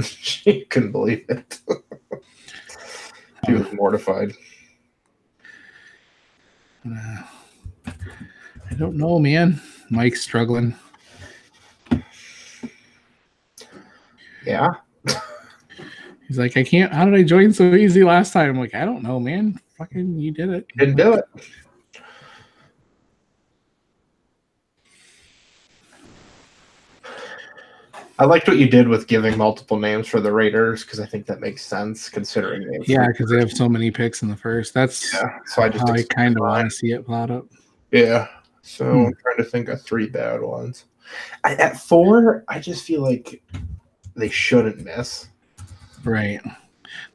She couldn't believe it. She was mortified. I don't know, man. Mike's struggling. Yeah. He's like, I can't. How did I join so easy last time? I'm like, I don't know, man. Fucking, you did it. Didn't do it. I liked what you did with giving multiple names for the Raiders because I think that makes sense considering they have because they have so many picks in the first. That's so I just how I kind of want to see it plot up. Yeah. So I'm trying to think of 3 bad ones. At 4, I just feel like they shouldn't miss. Right.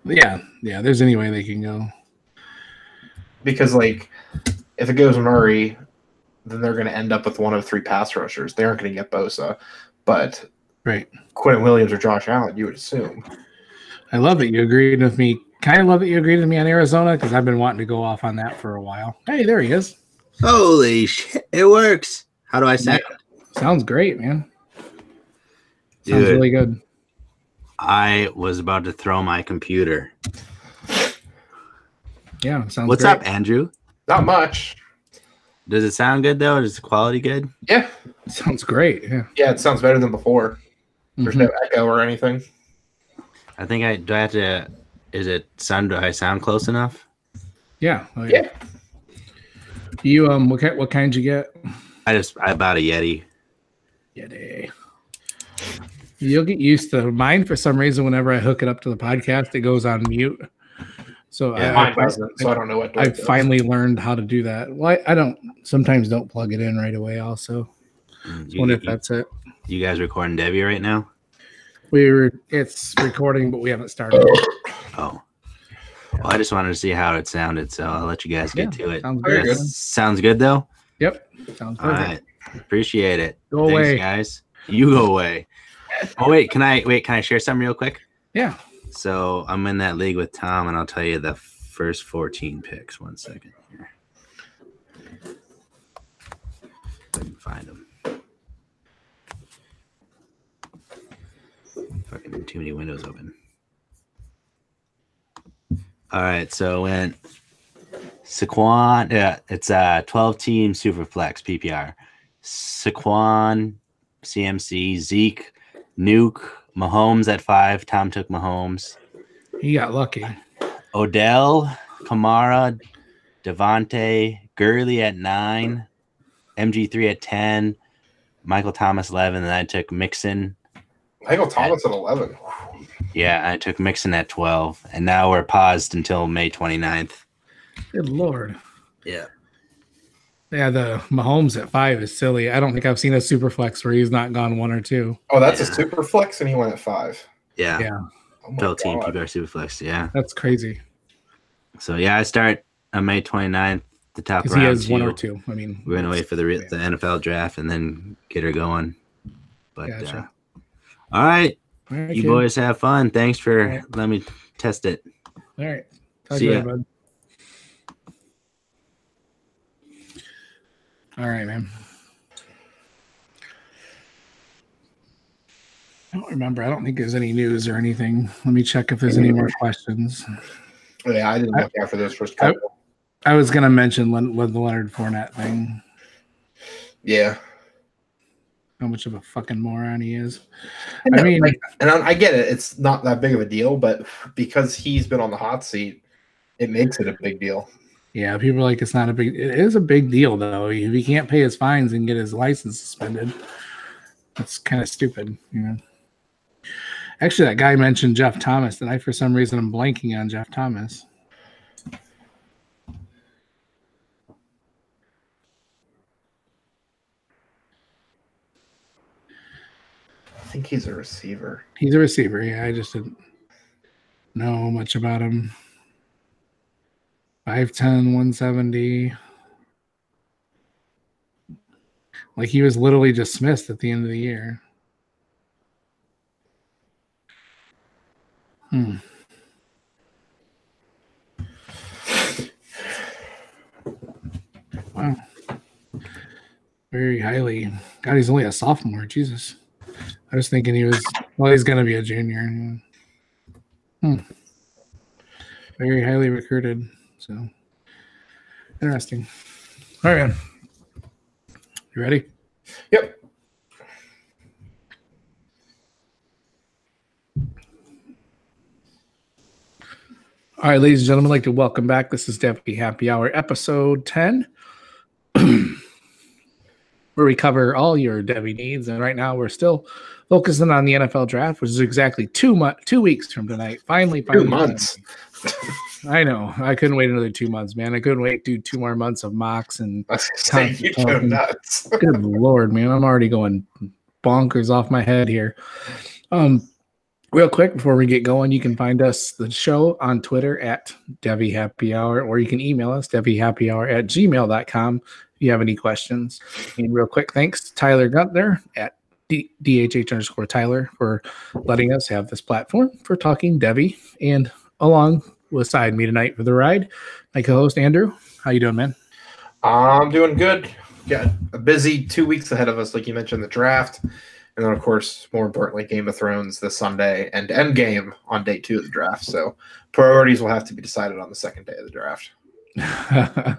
Yeah. There's any way they can go. Because, like, if it goes Murray, then they're going to end up with one of 3 pass rushers. They aren't going to get Bosa. But Quentin Williams or Josh Allen, you would assume. I love that you agreed with me. Kind of love that you agreed with me on Arizona because I've been wanting to go off on that for a while. Hey, there he is. Holy shit. It works. How do I sound? Sounds great, man. Dude, sounds really good. I was about to throw my computer. Yeah, sounds What's great. up, Andrew? Not much. Does it sound good, though? Is the quality good? Yeah. Sounds great, yeah. Yeah, it sounds better than before. There's no echo or anything. I think do I have to, do I sound close enough? Yeah. Oh, yeah. You, what kind you get? I bought a Yeti. Yeti. You'll get used to mine for some reason. Whenever I hook it up to the podcast, it goes on mute. So mine doesn't. So I don't know what. I finally learned how to do that. Well, I sometimes don't plug it in right away. Also, wonder if that's it. You guys recording Devy right now? It's recording, but we haven't started. Oh. Well, I just wanted to see how it sounded, so I'll let you guys get to it. Sounds good. Sounds good, though? Yep. Sounds good. All right. Appreciate it. Go Thanks, away. Guys. You go away. Oh, wait. Can I share something real quick? Yeah. So I'm in that league with Tom, and I'll tell you the first 14 picks. 1 second here. I can find them. Fucking too many windows open. All right, so went Saquon. Yeah, it's a 12-team Superflex PPR. Saquon, CMC, Zeke, Nuke, Mahomes at 5. Tom took Mahomes. He got lucky. Odell, Kamara, Devontae, Gurley at 9, MG3 at 10, Michael Thomas 11, and I took Mixon. Michael Thomas at 11. Yeah, I took Mixon at 12, and now we're paused until May 29th. Good Lord. Yeah. Yeah, the Mahomes at 5 is silly. I don't think I've seen a super flex where he's not gone 1 or 2. Oh, that's a super flex, and he went at 5. Yeah. Yeah. Oh my 12 team God. PPR Superflex, yeah. That's crazy. So, yeah, I start on May 29th, the top Because round. he has 1 or 2. I mean, we're going to wait for the NFL draft and then get her going. But, Gotcha. all right. All right, You kid. boys have fun. Thanks for letting me test it. All right. Talk See to you ya. later, bud. All right, man. I don't remember. I don't think there's any news or anything. Let me check if there's any more questions. Yeah, I didn't look after those first couple. I was going to mention with the Leonard Fournette thing. Yeah. How much of a fucking moron he is. I mean, and I get it. It's not that big of a deal, but because he's been on the hot seat, it makes it a big deal. Yeah, people are like, it's not a big. It is a big deal, though. If he can't pay his fines and get his license suspended, that's kind of stupid, you know. Actually, that guy mentioned Jeff Thomas, and for some reason, I'm blanking on Jeff Thomas. I think he's a receiver. He's a receiver. Yeah, I just didn't know much about him. 5'10", 170. Like he was literally dismissed at the end of the year. Wow. Very highly. God, he's only a sophomore. Jesus. I was thinking he was Well, he's going to be a junior. Yeah. Very highly recruited. So interesting. All right, man. You ready? Yep. All right, ladies and gentlemen, I'd like to welcome back. This is Devy Happy Hour, episode 10, where we cover all your Devy needs. And right now, we're still focusing on the NFL draft, which is exactly 2 weeks from tonight. Finally, 2 months. I know. I couldn't wait another 2 months, man. I couldn't wait to do 2 more months of mocks and you go nuts. Good Lord, man. I'm already going bonkers off my head here. Real quick, before we get going, you can find us, the show, on Twitter at Devy Happy Hour, or you can email us, devyhappyhour@gmail.com, if you have any questions. And real quick, thanks to Tyler Gunther at DHH_Tyler for letting us have this platform for talking Devy. And along beside me tonight for the ride, my co-host Andrew. How you doing, man? I'm doing good. Got a busy 2 weeks ahead of us, like you mentioned, the draft. And then, of course, more importantly, Game of Thrones this Sunday and Endgame on day 2 of the draft. So priorities will have to be decided on the second day of the draft. I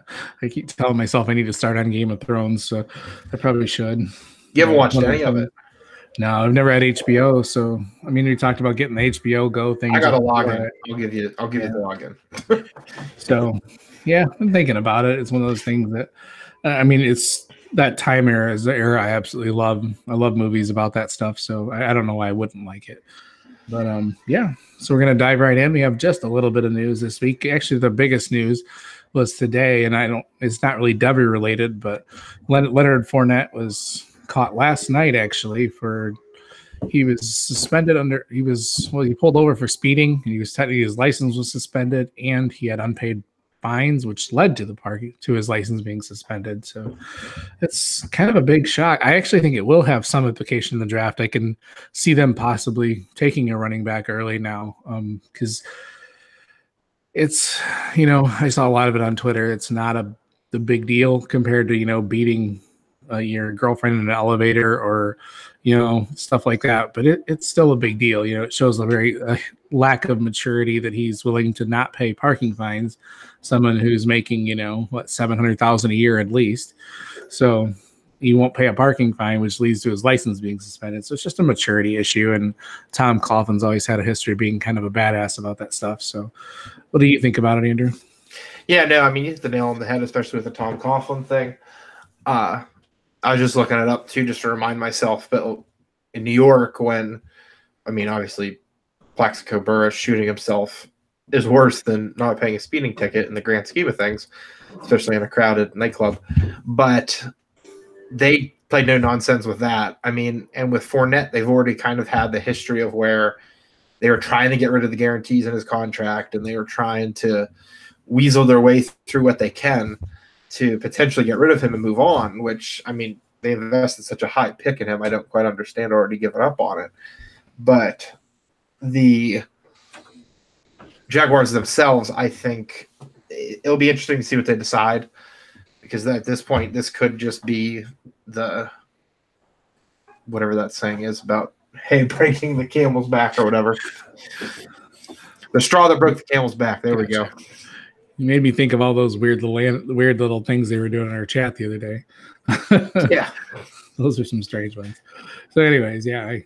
keep telling myself I need to start on Game of Thrones, so I probably should. You haven't watched any of it? No, I've never had HBO. So, I mean, we talked about getting the HBO Go thing. I got a login. I'll give you the login. So, yeah, I'm thinking about it. It's one of those things that, I mean, it's that time era is the era I absolutely love. I love movies about that stuff. So I don't know why I wouldn't like it. But yeah, so we're going to dive right in. We have just a little bit of news this week. Actually, the biggest news was today, and it's not really Devy related, but Leonard Fournette was caught last night, actually, he was suspended he pulled over for speeding, and his license was suspended, and he had unpaid fines, which led to his license being suspended. So it's kind of a big shock. I actually think it will have some implication in the draft. I can see them possibly taking a running back early now, because it's, I saw a lot of it on Twitter. It's not the big deal compared to, beating your girlfriend in an elevator or, stuff like that. But it's still a big deal. It shows a very lack of maturity that he's willing to not pay parking fines. Someone who's making, $700,000 a year at least. So he won't pay a parking fine, which leads to his license being suspended. So it's just a maturity issue. And Tom Coughlin's always had a history of being kind of a badass about that stuff. So what do you think about it, Andrew? Yeah, no, I mean, you hit the nail on the head, especially with the Tom Coughlin thing. I was just looking it up, too, just to remind myself. But in New York, obviously, Plaxico Burress shooting himself is worse than not paying a speeding ticket in the grand scheme of things, especially in a crowded nightclub. But they played no nonsense with that. I mean, and with Fournette, they've already kind of had the history of where they were trying to get rid of the guarantees in his contract, and they were trying to weasel their way through what they can to potentially get rid of him and move on, which, I mean, they invested such a high pick in him. I don't quite understand already giving up on it. But the Jaguars themselves, I think it'll be interesting to see what they decide, because at this point, this could just be the whatever that saying is about, hey, breaking the camel's back or whatever. The straw that broke the camel's back. There we go. You made me think of all those weird little things they were doing in our chat the other day. Yeah. Those are some strange ones. So anyways, yeah,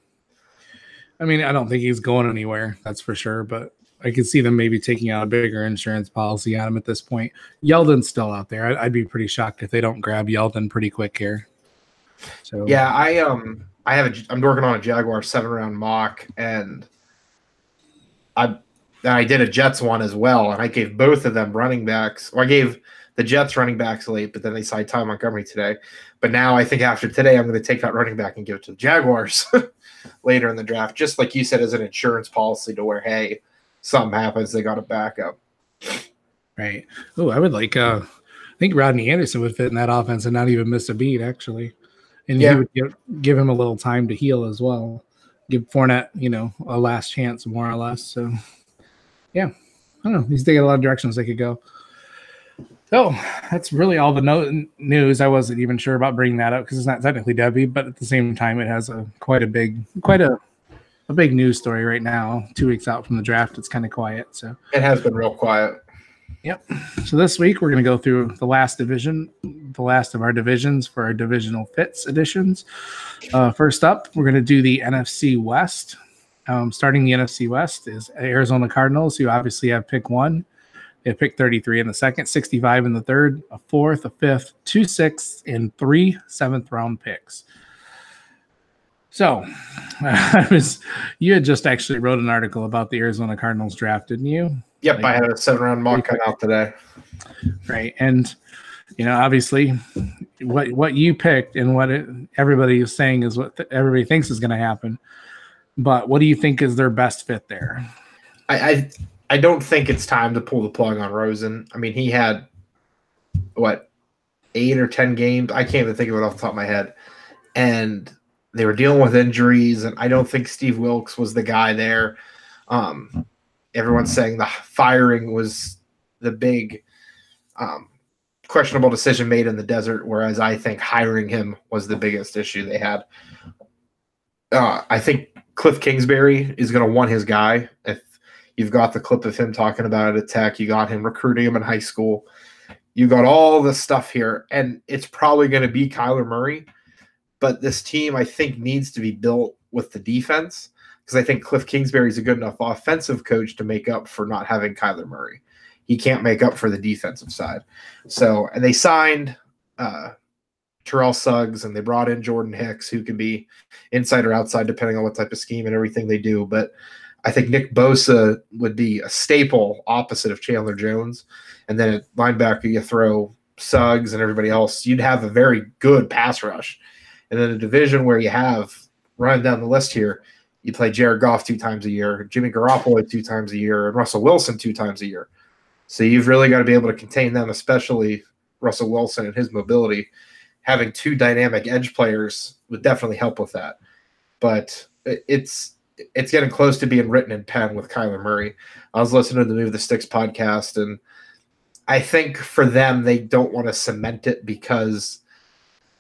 I mean, I don't think he's going anywhere, that's for sure, but I could see them maybe taking out a bigger insurance policy on him at this point. Yeldon's still out there. I'd be pretty shocked if they don't grab Yeldon pretty quick here. So yeah, I'm working on a Jaguar 7-round mock, and I did a Jets one as well, and I gave both of them running backs. Well, I gave the Jets running backs late, but then they signed Ty Montgomery today. But now I think after today, I'm going to take that running back and give it to the Jaguars later in the draft, just like you said, as an insurance policy to where, hey, something happens, they got a backup. Right. Oh, I would like I think Rodney Anderson would fit in that offense and not even miss a beat, actually. And he would give him a little time to heal as well. Give Fournette, a last chance, more or less. So, yeah. I don't know. They got a lot of directions they could go. So that's really all the news. I wasn't even sure about bringing that up because it's not technically Devy, but at the same time, it has quite a a big news story right now. 2 weeks out from the draft, it's kind of quiet. So it has been real quiet. Yep. So this week we're going to go through the last of our divisions for our divisional fits editions. First up, we're going to do the NFC West. Starting the NFC West is Arizona Cardinals, who obviously have pick 1. They have pick 33 in the second, 65 in the third, a fourth, a fifth, 2 sixths, and 3 seventh-round picks. So, you had just actually wrote an article about the Arizona Cardinals draft, didn't you? Yep, I had a 7-round mock come out today. Right, and obviously, what you picked and what everybody is saying is what everybody thinks is going to happen. But what do you think is their best fit there? I don't think it's time to pull the plug on Rosen. I mean, he had 8 or 10 games. I can't even think of it off the top of my head, and they were dealing with injuries, and I don't think Steve Wilkes was the guy there. Everyone's saying the firing was the big questionable decision made in the desert, whereas I think hiring him was the biggest issue they had. I think Cliff Kingsbury is going to want his guy. If you've got the clip of him talking about it at Tech, you got him recruiting him in high school, you got all this stuff here, and it's probably going to be Kyler Murray. But this team, I think, needs to be built with the defense, because I think Cliff Kingsbury is a good enough offensive coach to make up for not having Kyler Murray. He can't make up for the defensive side. So, and they signed Terrell Suggs, and they brought in Jordan Hicks, who can be inside or outside depending on what type of scheme and everything they do. But I think Nick Bosa would be a staple opposite of Chandler Jones. And then at linebacker, you throw Suggs and everybody else. You'd have a very good pass rush. And then a division where you have, running down the list here, you play Jared Goff 2 times a year, Jimmy Garoppolo 2 times a year, and Russell Wilson 2 times a year. So you've really got to be able to contain them, especially Russell Wilson and his mobility. Having 2 dynamic edge players would definitely help with that. But it's getting close to being written in pen with Kyler Murray. I was listening to the Move the Sticks podcast, and I think for them, they don't want to cement it because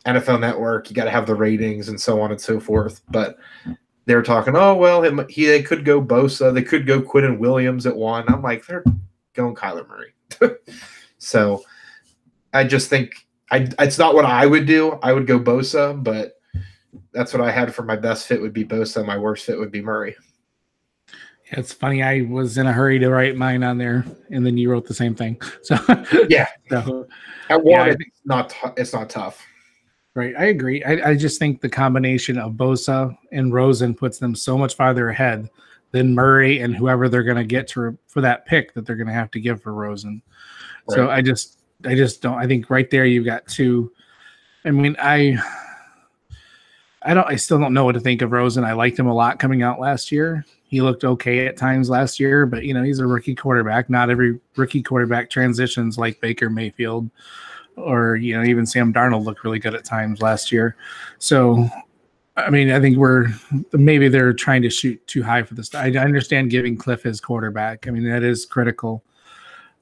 NFL Network, you got to have the ratings and so on and so forth. But they're talking, they could go Bosa, they could go Quinton Williams at 1. I'm like, they're going Kyler Murray. So I just think it's not what I would do. I would go Bosa, but that's what I had for my best fit would be Bosa. My worst fit would be Murray. Yeah, it's funny. I was in a hurry to write mine on there, and then you wrote the same thing. So yeah, so, at 1, it's not tough. Right, I agree. I just think the combination of Bosa and Rosen puts them so much farther ahead than Murray and whoever they're going to get for that pick that they're going to have to give for Rosen. Right. So I just don't. I think right there you've got 2. I mean, I still don't know what to think of Rosen. I liked him a lot coming out last year. He looked okay at times last year, but he's a rookie quarterback. Not every rookie quarterback transitions like Baker Mayfield. Or, even Sam Darnold looked really good at times last year. So, I mean, I think maybe they're trying to shoot too high for this. I understand giving Cliff his quarterback. I mean, that is critical.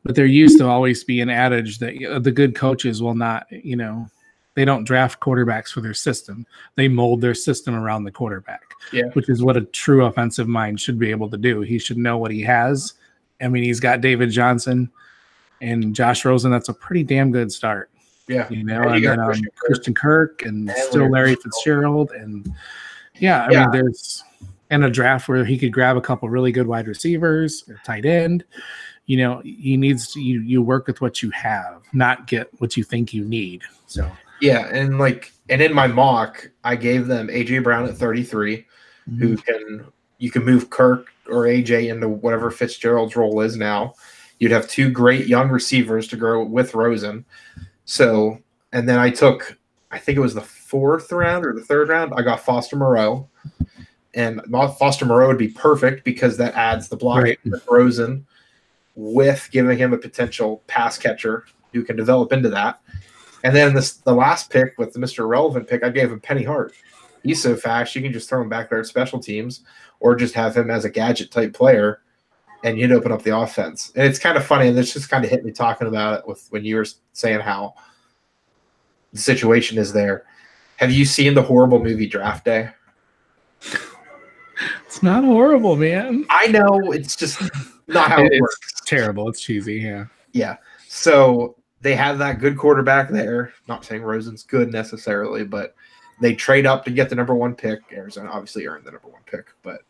But there used to always be an adage that the good coaches will not, they don't draft quarterbacks for their system. They mold their system around the quarterback, which is what a true offensive mind should be able to do. He should know what he has. I mean, he's got David Johnson and Josh Rosen. That's a pretty damn good start. Yeah. And then Christian Kirk and still Larry Fitzgerald. And I mean, there's in a draft where he could grab a couple really good wide receivers or tight end. He needs to, you work with what you have, not get what you think you need. So yeah, and in my mock, I gave them AJ Brown at 33, who you can move Kirk or AJ into whatever Fitzgerald's role is now. You'd have 2 great young receivers to grow with Rosen. So, and then I think it was the 4th round or the 3rd round, I got Foster Moreau. And Foster Moreau would be perfect because that adds the blocking with Rosen with giving him a potential pass catcher who can develop into that. And then the last pick with the Mr. Irrelevant pick, I gave him Penny Hart. He's so fast, you can just throw him back there at special teams or just have him as a gadget type player. And you'd open up the offense. And it's kind of funny, and this just kind of hit me talking about it when you were saying how the situation is there. Have you seen the horrible movie Draft Day? It's not horrible, man. I know, it's just not how it works. It's terrible. It's cheesy, yeah. Yeah. So they have that good quarterback there. Not saying Rosen's good necessarily, but they trade up to get the number 1 pick. Arizona obviously earned the number 1 pick, but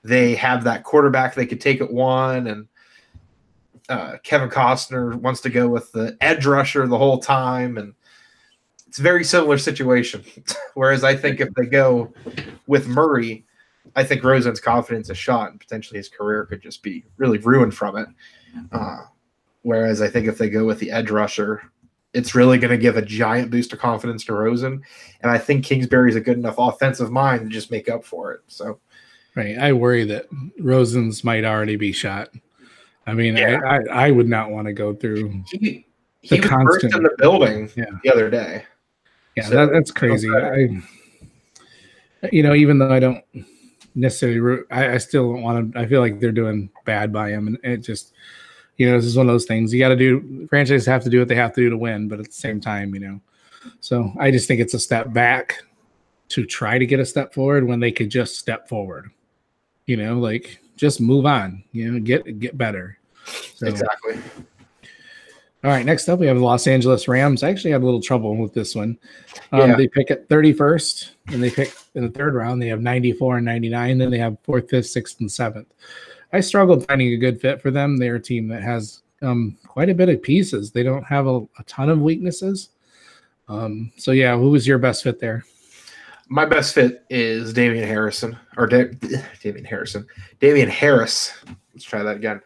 they have that quarterback they could take at 1, and Kevin Costner wants to go with the edge rusher the whole time, and it's a very similar situation. Whereas I think if they go with Murray, I think Rosen's confidence is shot, and potentially his career could just be really ruined from it. Whereas I think if they go with the edge rusher, it's really going to give a giant boost of confidence to Rosen. And I think Kingsbury's a good enough offensive mind to just make up for it. So, right. I worry that Rosen's might already be shot. I mean, yeah. I would not want to go through he was first in the building the other day. Yeah, so that's crazy. Even though I don't necessarily I still don't want to. I feel like they're doing bad by him, and it just, this is one of those things. You got to do. Franchises have to do what they have to do to win, but at the same time, So I just think it's a step back to try to get a step forward when they could just step forward. Just move on. Get better. So, exactly. All right, next up we have the Los Angeles Rams. I actually had a little trouble with this one. They pick at 31st, and they pick in the 3rd round. They have 94 and 99. Then they have 4th, 5th, 6th, and 7th. I struggled finding a good fit for them. They're a team that has quite a bit of pieces. They don't have a ton of weaknesses. So, who was your best fit there? My best fit is Damian Harris. Let's try that again.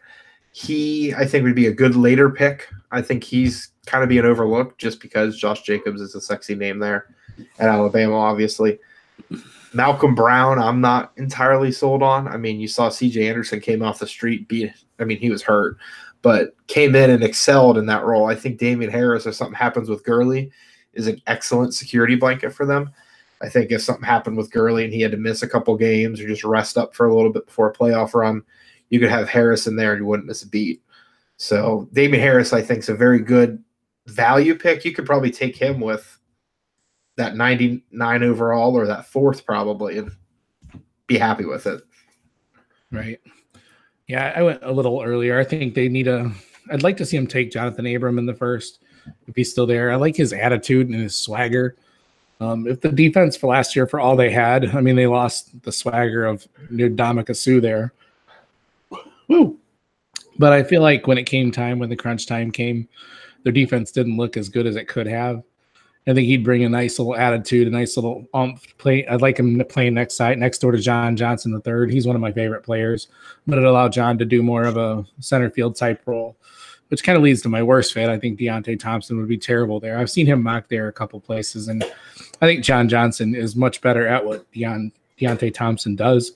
He, I think, would be a good later pick. I think he's kind of being overlooked just because Josh Jacobs is a sexy name there at Alabama, obviously. Malcolm Brown, I'm not entirely sold on. I mean, you saw C.J. Anderson came off the street. He was hurt, but came in and excelled in that role. I think Damian Harris, if something happens with Gurley, is an excellent security blanket for them. I think if something happened with Gurley and he had to miss a couple games or just rest up for a little bit before a playoff run, you could have Harris in there and you wouldn't miss a beat. So Damian Harris, I think, is a very good value pick. You could probably take him with that 99 overall or that 4th probably and be happy with it. Right. Yeah, I went a little earlier. I think they need I'd like to see him take Jonathan Abram in the 1st if he's still there. I like his attitude and his swagger. If the defense for last year, for all they had, they lost the swagger of Ndamukong Suh there. Woo. But I feel like when the crunch time came, their defense didn't look as good as it could have. I think he'd bring a nice little attitude, a nice little play. I'd like him to play next door to John Johnson III. He's one of my favorite players, but it allowed John to do more of a center field type role, which kind of leads to my worst fit. I think Deontay Thompson would be terrible there. I've seen him mocked there a couple places, and I think John Johnson is much better at what Deontay Thompson does.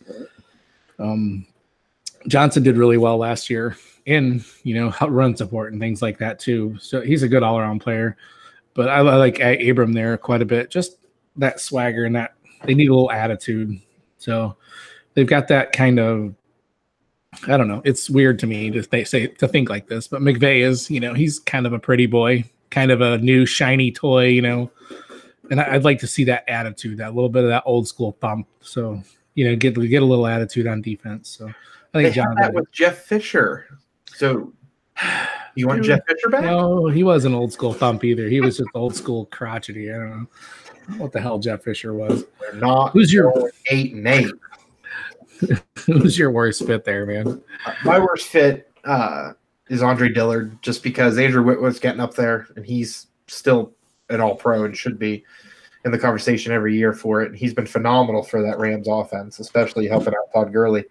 Johnson did really well last year in, run support and things like that too. So he's a good all-around player. But I like Abram there quite a bit. Just that swagger and that they need a little attitude. So they've got that kind of, I don't know. It's weird to me to think like this, but McVay is, he's kind of a pretty boy, kind of a new shiny toy, and I'd like to see that attitude, that little bit of that old school thump. So, get a little attitude on defense. So I think John that with Jeff Fisher. So you want Jeff Fisher back? No, he wasn't old school thump either. He was just old school crotchety. I don't know what the hell Jeff Fisher was. They're not. Who's your 8-8? Who's your worst fit there, man? My worst fit is Andre Dillard, just because Andrew Whitworth's getting up there, and he's still an all-pro and should be in the conversation every year for it. And he's been phenomenal for that Rams offense, especially helping out Todd Gurley.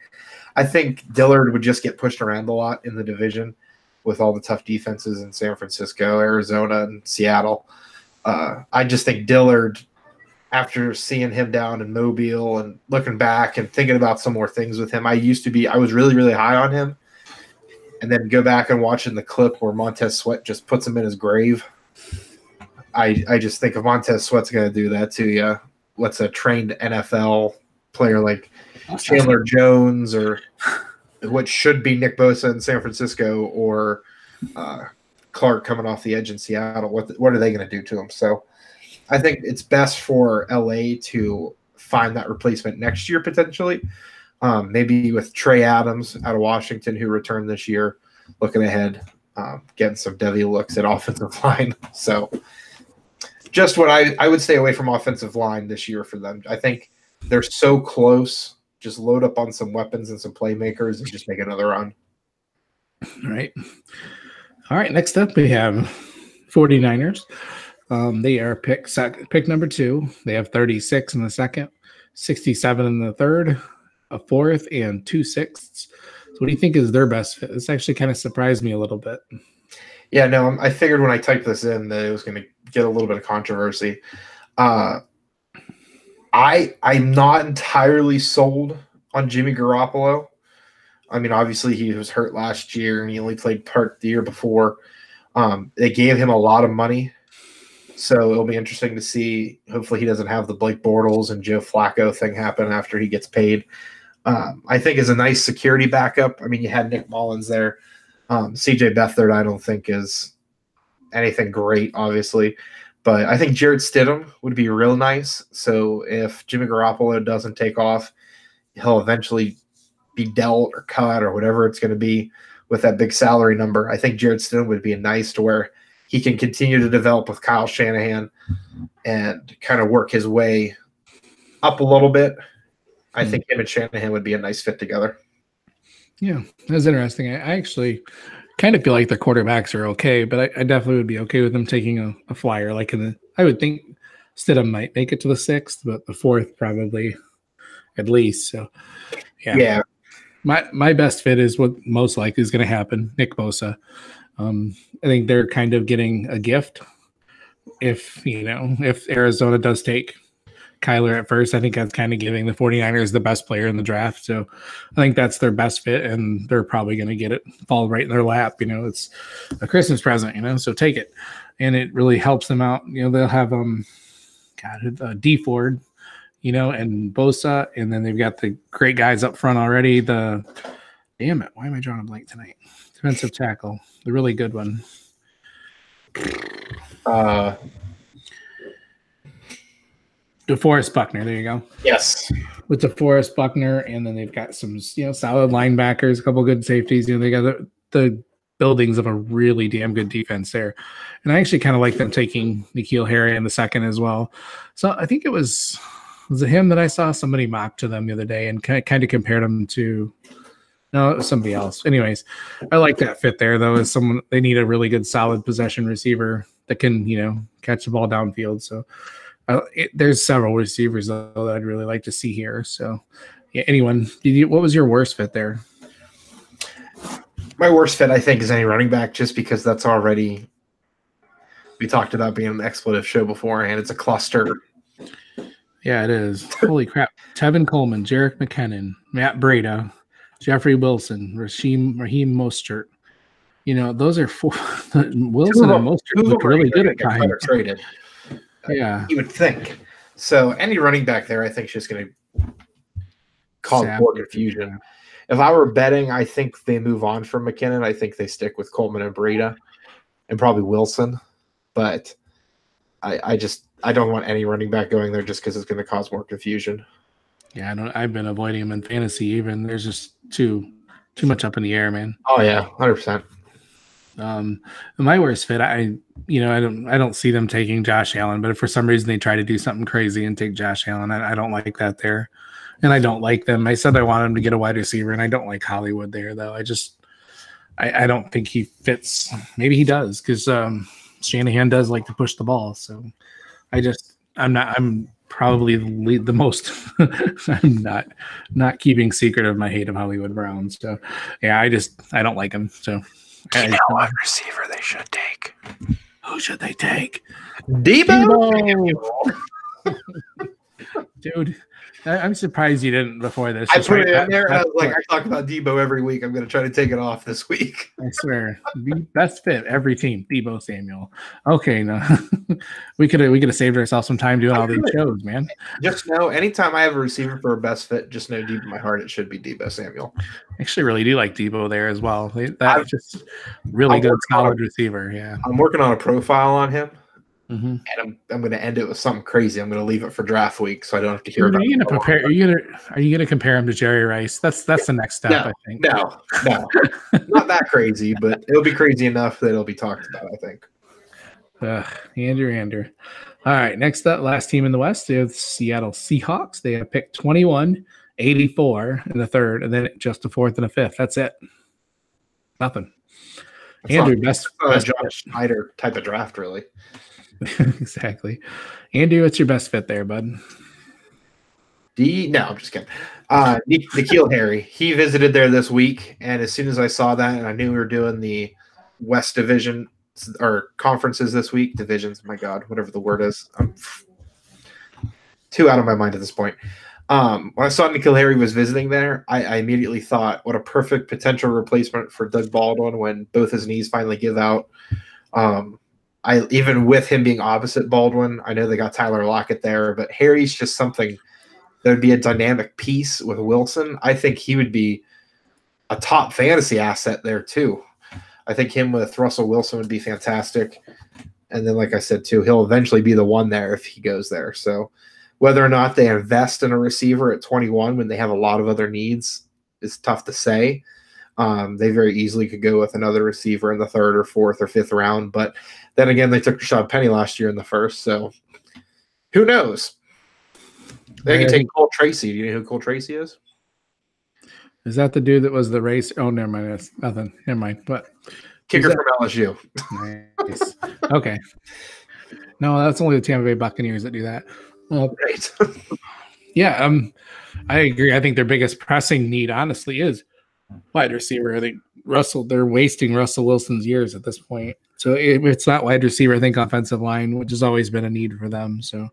I think Dillard would just get pushed around a lot in the division with all the tough defenses in San Francisco, Arizona, and Seattle. I just think Dillard, after seeing him down in Mobile and looking back and thinking about some more things with him, I was really, really high on him. And then go back and watching the clip where Montez Sweat just puts him in his grave. I just think if Montez Sweat's going to do that to you, what's a trained NFL player like Chandler Jones or what should be Nick Bosa in San Francisco or Clark coming off the edge in Seattle, what are they going to do to him? So I think it's best for LA to find that replacement next year potentially. Maybe with Trey Adams out of Washington, who returned this year, looking ahead, getting some Devy looks at offensive line. So just what I would stay away from offensive line this year for them. I think they're so close. Just load up on some weapons and some playmakers and just make another run. All right. Next up, we have 49ers. They are pick number 2. They have 36 in the second, 67 in the third, a fourth, and 2 sixths. So what do you think is their best fit? This actually kind of surprised me a little bit. Yeah, no, I figured when I typed this in that it was going to get a little bit of controversy. I'm not entirely sold on Jimmy Garoppolo. I mean, obviously he was hurt last year and he only played part the year before. They gave him a lot of money, so it'll be interesting to see. Hopefully he doesn't have the Blake Bortles and Joe Flacco thing happen after he gets paid. I think is a nice security backup. I mean, you had Nick Mullins there. CJ Beathard I don't think is anything great, obviously. But I think Jarrett Stidham would be real nice. So if Jimmy Garoppolo doesn't take off, he'll eventually be dealt or cut or whatever it's going to be with that big salary number. I think Jarrett Stidham would be nice to where he can continue to develop with Kyle Shanahan and kind of work his way up a little bit. I think him and Shanahan would be a nice fit together. Yeah, that's interesting. I actually kind of feel like the quarterbacks are okay, but I definitely would be okay with them taking a flyer. Like I would think Stidham might make it to the 6th, but the 4th probably at least. So yeah. My best fit is what most likely is going to happen. Nick Bosa. I think they're kind of getting a gift. If Arizona does take Kyler at first, I think that's kind of giving the 49ers the best player in the draft. So I think that's their best fit, and they're probably going to get it fall right in their lap. It's a Christmas present, so take it. And it really helps them out. They'll have D Ford, and Bosa, and then they've got the great guys up front already. Why am I drawing a blank tonight? Defensive tackle, the really good one. DeForest Buckner, there you go. Yes. With DeForest Buckner, and then they've got some, solid linebackers, a couple good safeties. They got the buildings of a really damn good defense there. And I actually kind of like them taking N'Keal Harry in the second as well. So I think was it him that I saw somebody mock to them the other day and kind of compared them to it was somebody else. Anyways, I like that fit there, though, as someone they need a really good, solid possession receiver that can, catch the ball downfield. So there's several receivers though that I'd really like to see here. So, yeah, anyone, what was your worst fit there? My worst fit, I think, is any running back, just because that's already. We talked about being an expletive show beforehand. It's a cluster. Yeah, it is. Holy crap! Tevin Coleman, Jerick McKinnon, Matt Breida, Jeffrey Wilson, Raheem Mostert. Those are 4. Wilson and Mostert look really good at times. Traded. Yeah, you would think. So any running back there, I think, is just going to cause more confusion. Yeah. If I were betting, I think they move on from McKinnon. I think they stick with Coleman and Breida, and probably Wilson. But I don't want any running back going there just because it's going to cause more confusion. Yeah, I've been avoiding him in fantasy. Even there's just too much up in the air, man. Oh yeah, 100%. My worst fit, I don't see them taking Josh Allen, but if for some reason they try to do something crazy and take Josh Allen, I don't like that there, and I don't like them. I said I want him to get a wide receiver, and I don't like Hollywood there though. I don't think he fits. Maybe he does because Shanahan does like to push the ball. So I'm probably the most. I'm not keeping secret of my hate of Hollywood Brown. So yeah, I don't like him. So. What receiver they should take? Who should they take? Debo. Dude, I'm surprised you didn't before this. I put it in there. I was like, I talk about Debo every week. I'm going to try to take it off this week. I swear, best fit every team. Debo Samuel. Okay, no, we could have saved ourselves some time doing all these shows, man. Just know, anytime I have a receiver for a best fit, just know deep in my heart it should be Debo Samuel. I actually really do like Debo there as well. That's just really good, solid receiver. Yeah, I'm working on a profile on him. Mm-hmm. And I'm going to end it with something crazy. I'm going to leave it for draft week, so I don't have to hear Dude, about. Are you going to prepare? Are you going to compare him to Jerry Rice? That's the next step, No, I think. No, not that crazy, but it'll be crazy enough that it'll be talked about, I think. Andrew. All right, next up, last team in the West is Seattle Seahawks. They have picked 21, 84 in the third, and then just a fourth and a fifth. That's it. Nothing. That's Andrew, not, best Josh Schneider type of draft, really. Exactly. Andrew, what's your best fit there, bud? No, I'm just kidding. N'Keal Harry. He visited there this week, and as soon as I saw that, and I knew we were doing the West Division or conferences this week, divisions, my God, whatever the word is. I'm too out of my mind at this point. When I saw N'Keal Harry was visiting there, I immediately thought, what a perfect potential replacement for Doug Baldwin when both his knees finally give out. Even with him being opposite Baldwin, I know they got Tyler Lockett there, but Harry's just something that would be a dynamic piece with Wilson. I think he would be a top fantasy asset there too. I think him with Russell Wilson would be fantastic. And then, like I said, too, he'll eventually be the one there if he goes there. So whether or not they invest in a receiver at 21 when they have a lot of other needs is tough to say. They very easily could go with another receiver in the third or fourth or fifth round. But then again, they took Rashad Penny last year in the first. So who knows? They can take Cole Tracy. Do you know who Cole Tracy is? Is that the dude that was the race? Oh, never mind. That's nothing. Never mind. But kicker from LSU. Nice. Okay. No, that's only the Tampa Bay Buccaneers that do that. Well, right. Yeah, I agree. I think their biggest pressing need, honestly, is wide receiver. I think they're wasting Russell Wilson's years at this point. So if it's not wide receiver, I think offensive line, which has always been a need for them. So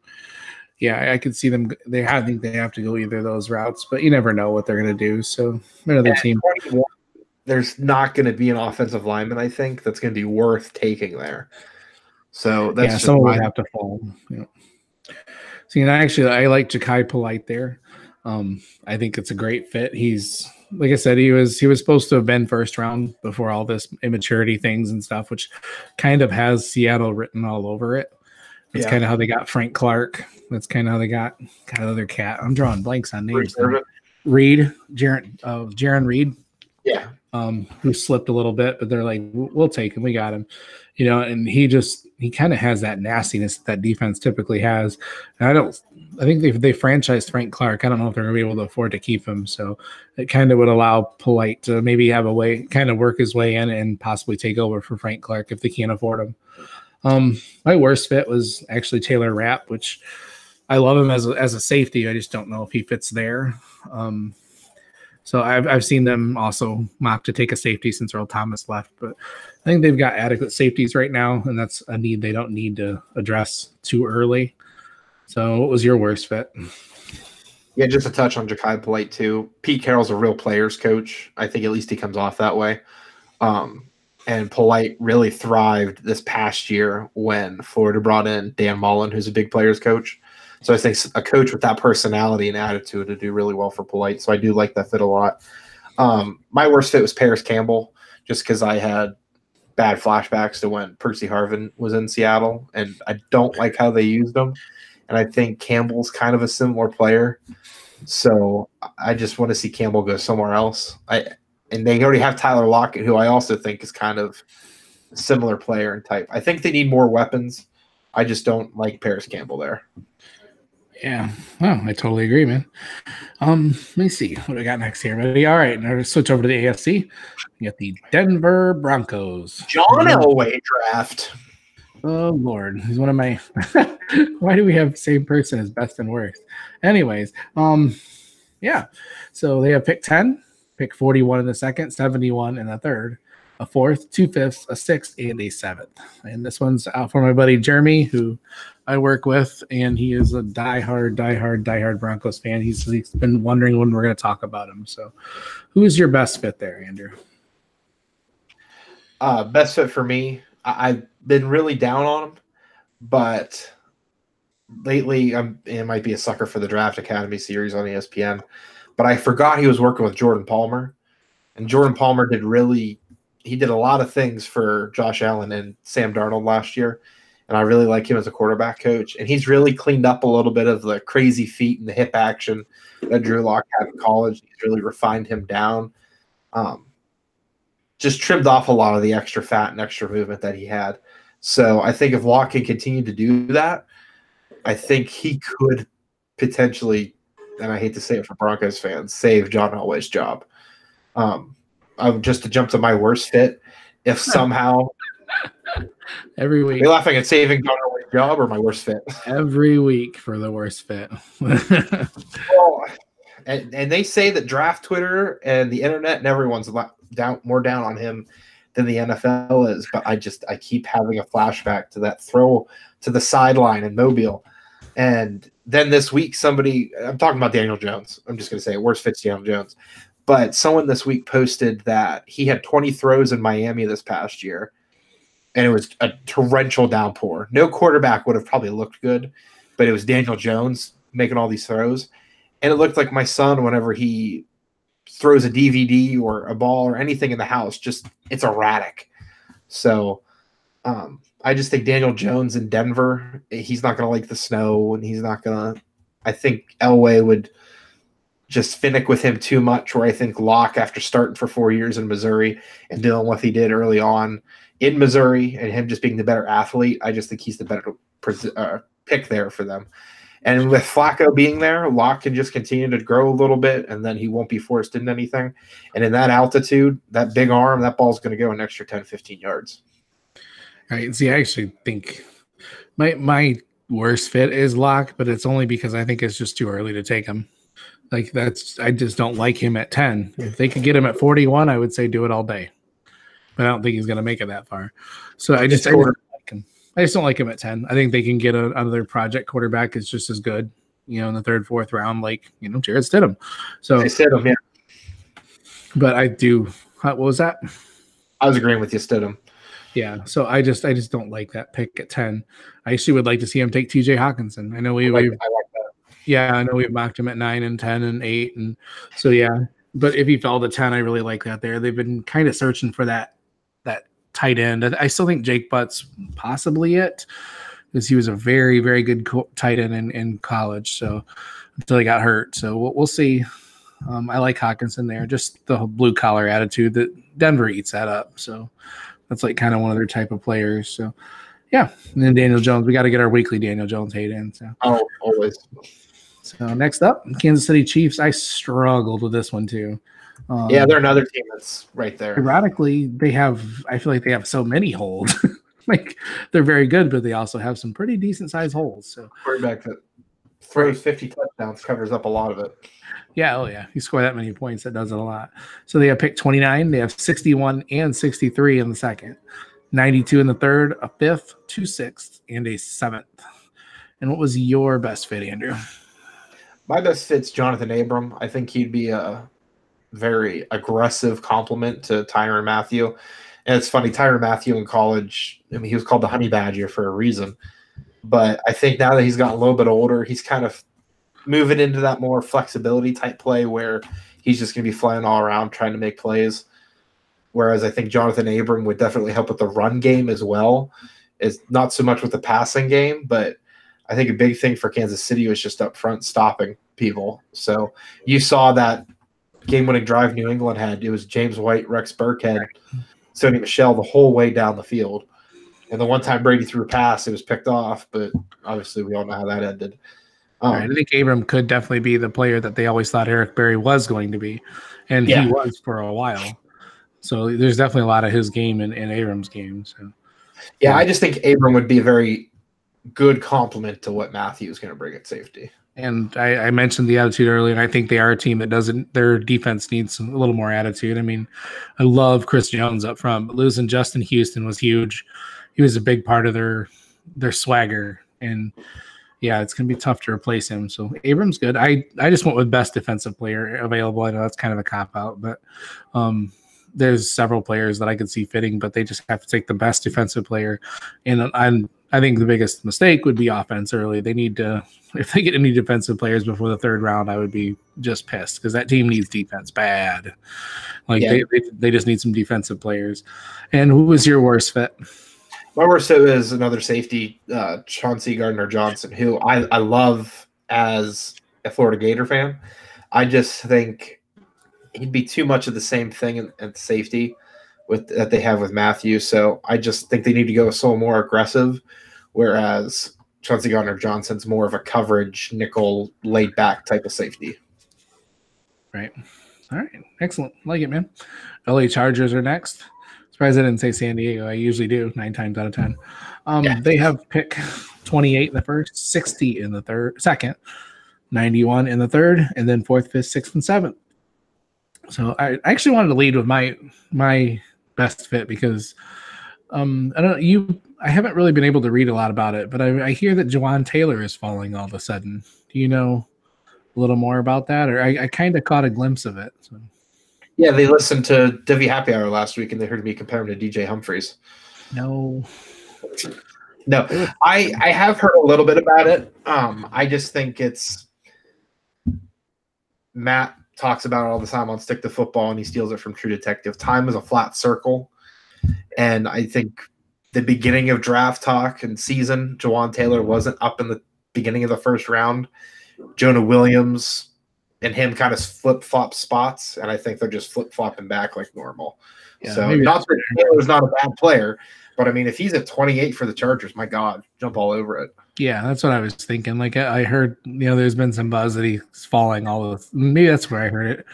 yeah, I could see them. I think they have to go either of those routes, but you never know what they're going to do. So another team. There's not going to be an offensive lineman, I think, that's going to be worth taking there. So that's someone would have to fall. Yeah. See, and I like Ja'Kai Polite there. I think it's a great fit. He's, like I said, he was supposed to have been first round before all this immaturity things and stuff, which kind of has Seattle written all over it. That's kind of how they got Frank Clark. That's kind of how they got other cat. I'm drawing blanks on names. Jaron Reed. Yeah. Who slipped a little bit, but they're like, we'll take him. We got him, and he kind of has that nastiness that defense typically has. And I think they franchised Frank Clark. I don't know if they're going to be able to afford to keep him. So it kind of would allow Polite to maybe have a way, kind of work his way in and possibly take over for Frank Clark if they can't afford him. My worst fit was actually Taylor Rapp, which I love him as a safety. I just don't know if he fits there. So I've seen them also mock to take a safety since Earl Thomas left, but I think they've got adequate safeties right now, and that's a need they don't need to address too early. So what was your worst fit? Yeah, just a touch on Ja'Kai Polite too. Pete Carroll's a real players coach. I think at least he comes off that way. And Polite really thrived this past year when Florida brought in Dan Mullen, who's a big players coach. So I think a coach with that personality and attitude would do really well for Polite. So I do like that fit a lot. My worst fit was Paris Campbell, just because I had bad flashbacks to when Percy Harvin was in Seattle, and I don't like how they used him. And I think Campbell's kind of a similar player. So I just want to see Campbell go somewhere else. And they already have Tyler Lockett, who I also think is kind of a similar player and type. I think they need more weapons. I just don't like Paris Campbell there. Yeah, well, I totally agree, man. Let me see what we got next here, buddy. All right, now switch over to the AFC. We got the Denver Broncos. John Elway draft. Oh Lord, he's one of my. Why do we have the same person as best and worst? Anyways, yeah. So they have pick 10, pick 41 in the second, 71 in the third, a fourth, 2/5, a 6th, and a 7th. And this one's out for my buddy Jeremy, who I work with, and he is a diehard Broncos fan. He's been wondering when we're going to talk about him. So who is your best fit there, Andrew? Best fit for me, I've been really down on him, but lately I might be a sucker for the Draft Academy series on ESPN, but I forgot he was working with Jordan Palmer, and Jordan Palmer did a lot of things for Josh Allen and Sam Darnold last year. and I really like him as a quarterback coach. And he's really cleaned up a little bit of the crazy feet and the hip action that Drew Lock had in college. He's really refined him down. Just trimmed off a lot of the extra fat and extra movement that he had. So I think if Lock can continue to do that, I think he could potentially, and I hate to say it for Broncos fans, save John Elway's job. Just to jump to my worst fit, if somehow every week you're laughing at saving John Elway's job or my worst fit. Every week for the worst fit. Well, and they say that draft Twitter and the internet and everyone's more down on him than the NFL is, but I keep having a flashback to that throw to the sideline in Mobile. And then this week, I'm talking about Daniel Jones. I'm just going to say worst fits Daniel Jones. But someone this week posted that he had 20 throws in Miami this past year, and it was a torrential downpour. No quarterback would have probably looked good, but it was Daniel Jones making all these throws. And it looked like my son, whenever he throws a DVD or a ball or anything in the house, it's erratic. So I just think Daniel Jones in Denver, he's not going to like the snow, and he's not going to – I think Elway would – just finick with him too much, where I think Locke, after starting for 4 years in Missouri and doing what he did early on in Missouri and him just being the better athlete, I just think he's the better pick there for them. And with Flacco being there, Locke can just continue to grow a little bit, and then he won't be forced into anything. And in that altitude, that big arm, that ball's going to go an extra 10, 15 yards. All right. See, I actually think my worst fit is Locke, but it's only because I think it's just too early to take him. Like I just don't like him at 10. If they could get him at 41, I would say do it all day. But I don't think he's going to make it that far. So I just don't like him. I just don't like him at 10. I think they can get another project quarterback is just as good, in the third, fourth round, like, Jared Stidham. So Stidham, yeah. But I do. What was that? I was agreeing with you, Stidham. Yeah. So I just don't like that pick at 10. I actually would like to see him take TJ Hawkinson. I know I like that. Yeah, I know we've mocked him at 9 and 10 and 8. And so, yeah. But if he fell to 10, I really like that there. They've been kind of searching for that tight end. I still think Jake Butt's possibly it, because he was a very, very good tight end in college. So until he got hurt. So we'll see. I like Hawkinson there. Just the blue collar attitude that Denver eats that up. So that's like kind of one of their type of players. So, yeah. And then Daniel Jones. We got to get our weekly Daniel Jones hate in. So. Oh, always. So next up, Kansas City Chiefs. I struggled with this one too. Yeah, they're another team that's right there. Ironically, I feel like they have so many holes. Like they're very good, but they also have some pretty decent sized holes. So quarterback that throws 50 touchdowns covers up a lot of it. Yeah, oh yeah. You score that many points, that does it a lot. So they have picked 29. They have 61 and 63 in the second, 92 in the third, a fifth, 2 sixths, and a seventh. And what was your best fit, Andrew? My best fit's Jonathan Abram. I think he'd be a very aggressive complement to Tyrann Mathieu. And it's funny, Tyrann Mathieu in college, he was called the Honey Badger for a reason. But I think now that he's gotten a little bit older, he's kind of moving into that more flexibility type play where he's just going to be flying all around trying to make plays. Whereas I think Jonathan Abram would definitely help with the run game as well. It's not so much with the passing game, but I think a big thing for Kansas City was just up front stopping people. So you saw that game-winning drive New England had. It was James White, Rex Burkhead, Sony Michel the whole way down the field. And the one time Brady threw a pass, it was picked off, but obviously we all know how that ended. I think Abram could definitely be the player that they always thought Eric Berry was going to be, and he was for a while. So there's definitely a lot of his game in Abram's game. So yeah, I just think Abram would be a very good complement to what Matthew is going to bring at safety. And I mentioned the attitude earlier, and I think they are a team that their defense needs a little more attitude. I mean, I love Chris Jones up front, but losing Justin Houston was huge. He was a big part of their swagger, and yeah, it's going to be tough to replace him. So Abram's good. I just went with best defensive player available. I know that's kind of a cop-out, but there's several players that I could see fitting, but they just have to take the best defensive player. And I think the biggest mistake would be offense early. They need to – if they get any defensive players before the third round, I would be just pissed because that team needs defense bad. Like they just need some defensive players. And who was your worst fit? My worst fit is another safety, Chauncey Gardner-Johnson, who I love as a Florida Gator fan. I just think he'd be too much of the same thing at safety that they have with Matthew. So I just think they need to go so more aggressive, whereas Chauncey Gardner-Johnson's more of a coverage, nickel, laid back type of safety. Right. All right. Excellent. Like it, man. LA Chargers are next. Surprised I didn't say San Diego. I usually do 9 times out of 10. They have pick 28 in the first, 60 in the second, 91 in the third, and then fourth, fifth, sixth, and seventh. So I actually wanted to lead with my best fit because I haven't really been able to read a lot about it, but I hear that Jawan Taylor is falling all of a sudden. Do you know a little more about that? Or I kind of caught a glimpse of it. So. Yeah, they listened to Devy Happy Hour last week and they heard me compare him to DJ Humphries. No, I have heard a little bit about it. I just think it's Matt talks about it all the time on Stick to Football, and he steals it from True Detective. Time is a flat circle, and I think the beginning of draft talk and season, Jawan Taylor wasn't up in the beginning of the first round. Jonah Williams and him kind of flip-flop spots, and I think they're just flip-flopping back like normal. Yeah, so not that Taylor's not a bad player, but I mean, if he's at 28 for the Chargers, my God, jump all over it. Yeah, that's what I was thinking. Like I heard, there's been some buzz that he's falling all of. Maybe that's where I heard it.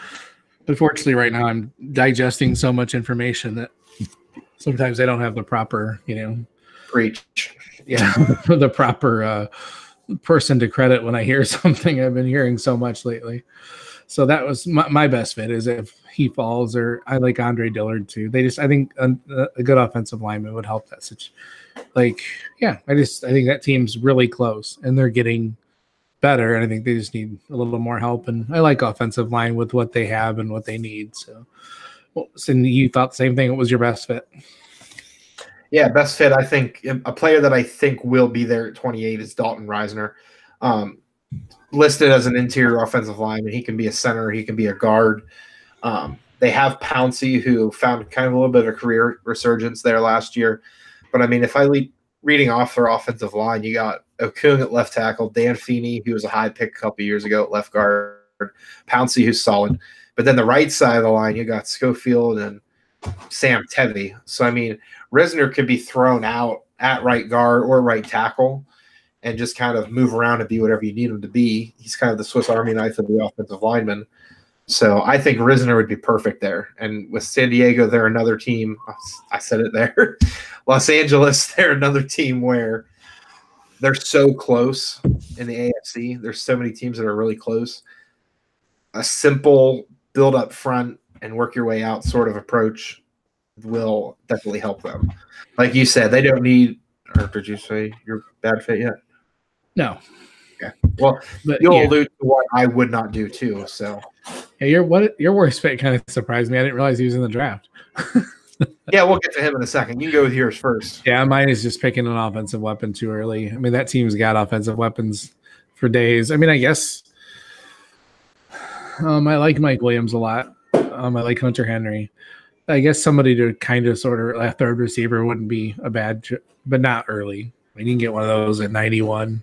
Unfortunately, right now I'm digesting so much information that sometimes I don't have the proper, preach. Yeah, the proper person to credit when I hear something. I've been hearing so much lately. So that was my best fit is if he falls, or I like Andre Dillard too. I think a good offensive lineman would help that situation. I think that team's really close and they're getting better. And I think they just need a little more help. And I like offensive line with what they have and what they need. So, you thought the same thing. What was your best fit? Yeah, best fit. I think a player that I think will be there at 28 is Dalton Reisner. Listed as an interior offensive lineman. He can be a center. He can be a guard. They have Pouncey, who found kind of a little bit of a career resurgence there last year. But, I mean, if I reading off their offensive line, you got Okung at left tackle, Dan Feeney, who was a high pick a couple years ago at left guard, Pouncey, who's solid. But then the right side of the line, you got Schofield and Sam Tevy. So, I mean, Risner could be thrown out at right guard or right tackle and just kind of move around and be whatever you need him to be. He's kind of the Swiss Army knife of the offensive lineman. So I think Risner would be perfect there. And with San Diego, they're another team. I said it there. Los Angeles, they're another team where they're so close in the AFC. There's so many teams that are really close. A simple build up front and work your way out sort of approach will definitely help them. Like you said, they don't need – or did you say you're bad fit yet? No. Okay. Well, you'll allude to what I would not do too. So, yeah, your worst fit kind of surprised me. I didn't realize he was in the draft. Yeah, we'll get to him in a second. You can go with yours first. Yeah, mine is just picking an offensive weapon too early. I mean, that team's got offensive weapons for days. I mean, I guess I like Mike Williams a lot. I like Hunter Henry. I guess somebody to kind of sort of a third receiver wouldn't be a bad, but not early. I mean, you can get one of those at 91,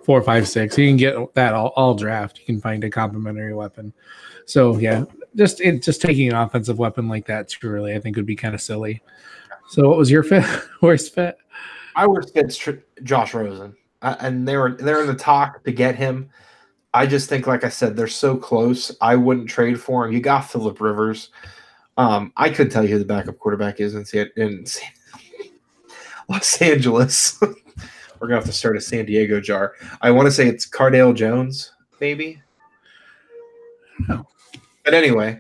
4, 5, 6. You can get that all draft. You can find a complementary weapon. So, yeah, just taking an offensive weapon like that too early, I think would be kind of silly. So what was your worst fit? My worst fit's Josh Rosen. And they're in the talk to get him. I just think, like I said, they're so close. I wouldn't trade for him. You got Phillip Rivers. I couldn't tell you who the backup quarterback is in Los Angeles. We're going to have to start a San Diego jar. I want to say it's Cardale Jones, maybe. No. But anyway,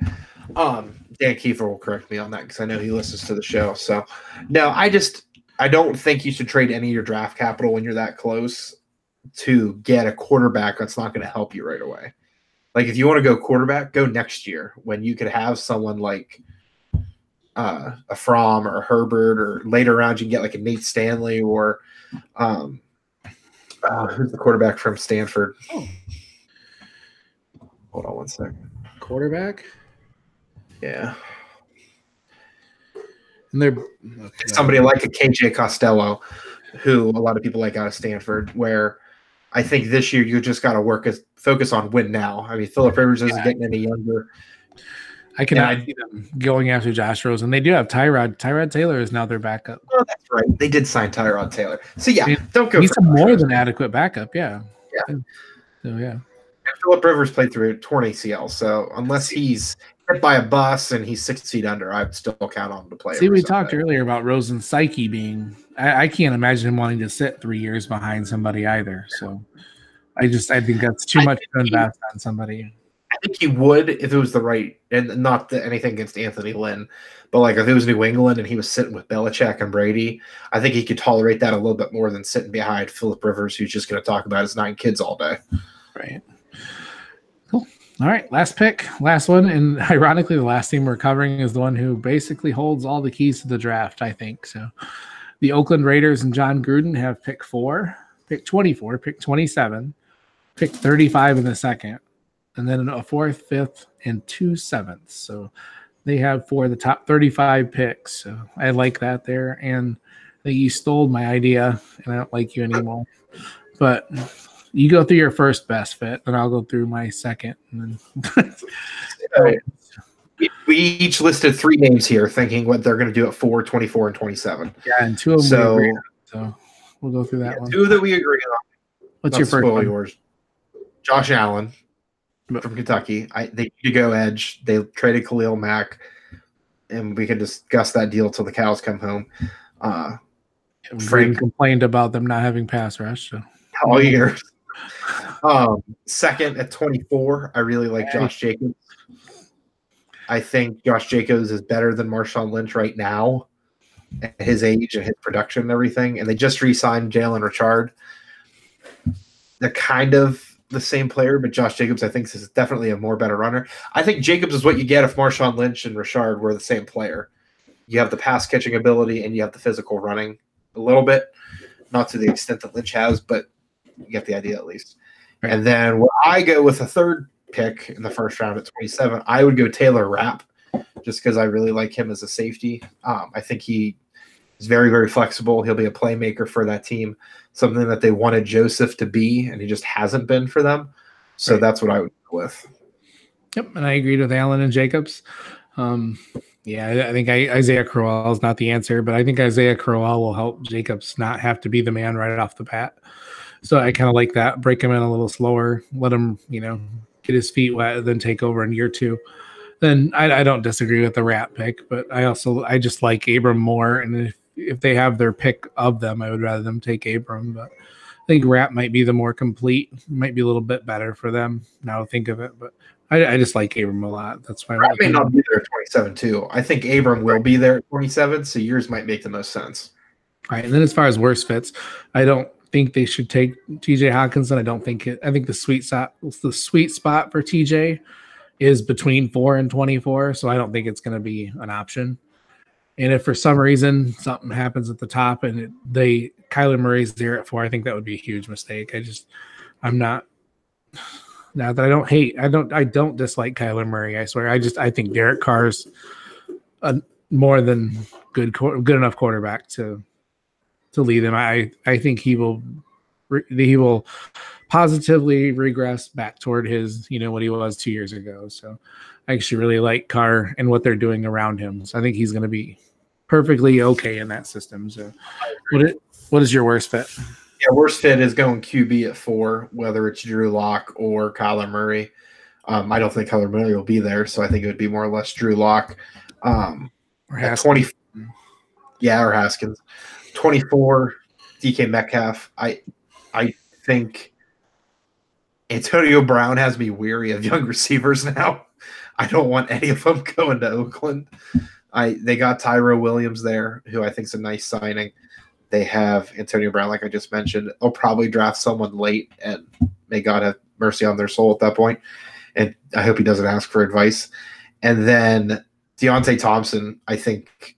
Dan Kiefer will correct me on that because I know he listens to the show. So, no, I don't think you should trade any of your draft capital when you're that close to get a quarterback that's not going to help you right away. Like, if you want to go quarterback, go next year when you could have someone like a Fromm or a Herbert, or later rounds you can get like a Nate Stanley or who's the quarterback from Stanford? Oh. Hold on one second. Quarterback? Yeah. And they're somebody like a KJ Costello, who a lot of people like out of Stanford, where I think this year you just got to focus on win now. I mean, Phillip Rivers isn't getting any younger. I cannot see them going after Josh Rosen. They do have Tyrod. Tyrod Taylor is now their backup. Oh, that's right. They did sign Tyrod Taylor. So, yeah, I mean, don't go. He's a more than adequate backup. Yeah. Yeah. So, yeah. And Phillip Rivers played through a torn ACL. So, unless he's hit by a bus and he's 6 feet under, I'd still count on him to play. See, we talked earlier about Rosen's psyche being – I can't imagine him wanting to sit 3 years behind somebody either. So, I think that's too much to invest on somebody. I think he would if it was the right – and not anything against Anthony Lynn, but like if it was New England and he was sitting with Belichick and Brady, I think he could tolerate that a little bit more than sitting behind Phillip Rivers, who's just going to talk about his 9 kids all day. Right. Cool. All right, last pick, last one. And ironically, the last team we're covering is the one who basically holds all the keys to the draft, I think. So the Oakland Raiders and John Gruden have pick 4, pick 24, pick 27, pick 35 in the second, and then a 4th, 5th, and 2 7ths. So they have 4 of the top 35 picks. So I like that there. And I think you stole my idea, and I don't like you anymore. But you go through your first best fit, and I'll go through my second. And then we each listed 3 names here, thinking what they're going to do at 4, 24, and 27. Yeah, and 2 of them we agree on. So we'll go through that one. 2 that we agree on. What's your first one? Yours. Josh Allen from Kentucky. They need to go edge. They traded Khalil Mack, and we can discuss that deal till the cows come home. Frank complained about them not having pass rush. So. All years. Second at 24, I really like Josh Jacobs. I think Josh Jacobs is better than Marshawn Lynch right now at his age and his production and everything. And they just re-signed Jalen Richard. They're kind of the same player, but Josh Jacobs, I think, is definitely a more better runner. I think Jacobs is what you get if Marshawn Lynch and Richard were the same player. You have the pass catching ability and you have the physical running a little bit, not to the extent that Lynch has, but you get the idea at least. Right. And then where I go with a 3rd pick in the first round at 27, I would go Taylor Rapp, just because I really like him as a safety. I think he is very, very flexible. He'll be a playmaker for that team, something that they wanted Joseph to be, and he just hasn't been for them. So that's what I would go with. Yep, and I agreed with Allen and Jacobs. Yeah, I think Isaiah Crowell is not the answer, but I think Isaiah Crowell will help Jacobs not have to be the man right off the bat. So I kind of like that. Break him in a little slower. Let him, get his feet wet, then take over in year 2. Then I don't disagree with the Rat pick, but I just like Abram more. And if they have their pick of them, I would rather them take Abram. But I think Rat might be the more complete, might be a little bit better for them. Now think of it, but I just like Abram a lot. That's why Rat may not be there at 27 too. I think Abram will be there at 27, so yours might make the most sense. All right, and then as far as worst fits, I don't think they should take TJ Hawkinson. I think the sweet spot for TJ is between 4 and 24, so I don't think it's going to be an option. And if for some reason something happens at the top and Kyler Murray's there at 4, I think that would be a huge mistake. I'm not. Now that I don't dislike Kyler Murray. I swear. I think Derek Carr's a more than good enough quarterback to lead them. I think he will positively regress back toward his, what he was 2 years ago. So I actually really like Carr and what they're doing around him. So I think he's going to be perfectly okay in that system. So what is your worst fit? Yeah, worst fit is going QB at 4, whether it's Drew Lock or Kyler Murray. I don't think Kyler Murray will be there, so I think it would be more or less Drew Lock. Or Haskins. 20, or Haskins. 24, DK Metcalf. I think Antonio Brown has me weary of young receivers now. I don't want any of them going to Oakland. They got Tyrell Williams there, who I think is a nice signing. They have Antonio Brown, like I just mentioned. They'll probably draft someone late, and may God have mercy on their soul at that point. And I hope he doesn't ask for advice. And then Deontay Thompson, I think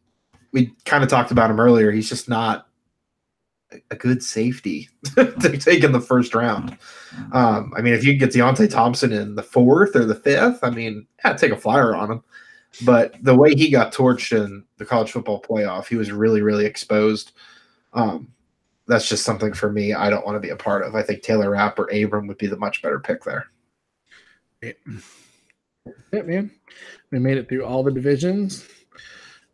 we kind of talked about him earlier. He's just not a good safety to take in the first round. If you get Deontay Thompson in the 4th or the 5th, take a flyer on him. But the way he got torched in the college football playoff, he was really, really exposed. That's just something for me I don't want to be a part of. I think Taylor Rapp or Abram would be the much better pick there. Yeah, man. We made it through all the divisions.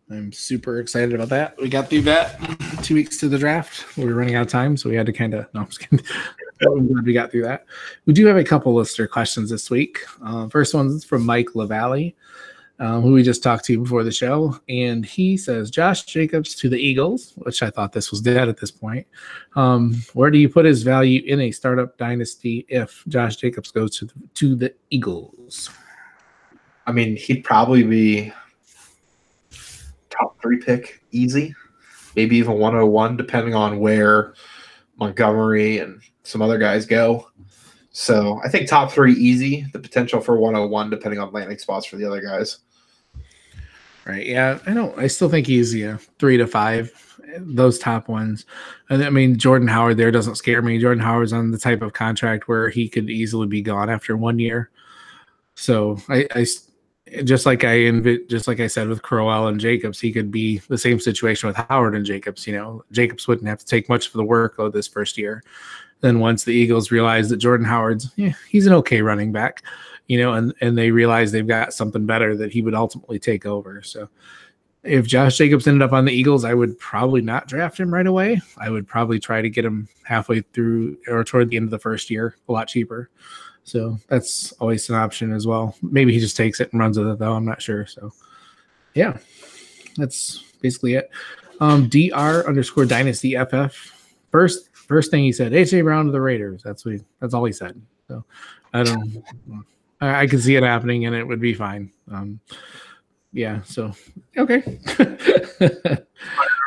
I'm super excited about that. We got through that 2 weeks to the draft. We were running out of time, so we had to kind of – no, I'm just kidding. We got through that. We do have a couple listener questions this week. First one's from Mike LaValle, who we just talked to before the show. And he says, Josh Jacobs to the Eagles, which I thought this was dead at this point. Where do you put his value in a startup dynasty if Josh Jacobs goes to the Eagles? I mean, he'd probably be top 3 pick, easy. Maybe even 101, depending on where Montgomery and some other guys go. So I think top 3 easy. The potential for 101, depending on landing spots for the other guys. Right. Yeah. I still think he's 3 to 5, those top ones. And I mean, Jordan Howard there doesn't scare me. Jordan Howard's on the type of contract where he could easily be gone after 1 year. So I just like I said with Crowell and Jacobs, he could be the same situation with Howard and Jacobs. Jacobs wouldn't have to take much of the workload this first year. Then once the Eagles realize that Jordan Howard's, he's an okay running back, and they realize they've got something better that he would ultimately take over. So if Josh Jacobs ended up on the Eagles, I would probably not draft him right away. I would probably try to get him halfway through or toward the end of the first year, a lot cheaper. So that's always an option as well. Maybe he just takes it and runs with it, though. I'm not sure. So, yeah, that's basically it. Dr_Dynasty FF. First thing he said, A.J. Brown to the Raiders. That's all he said. So I could see it happening, and it would be fine. Yeah. So okay. And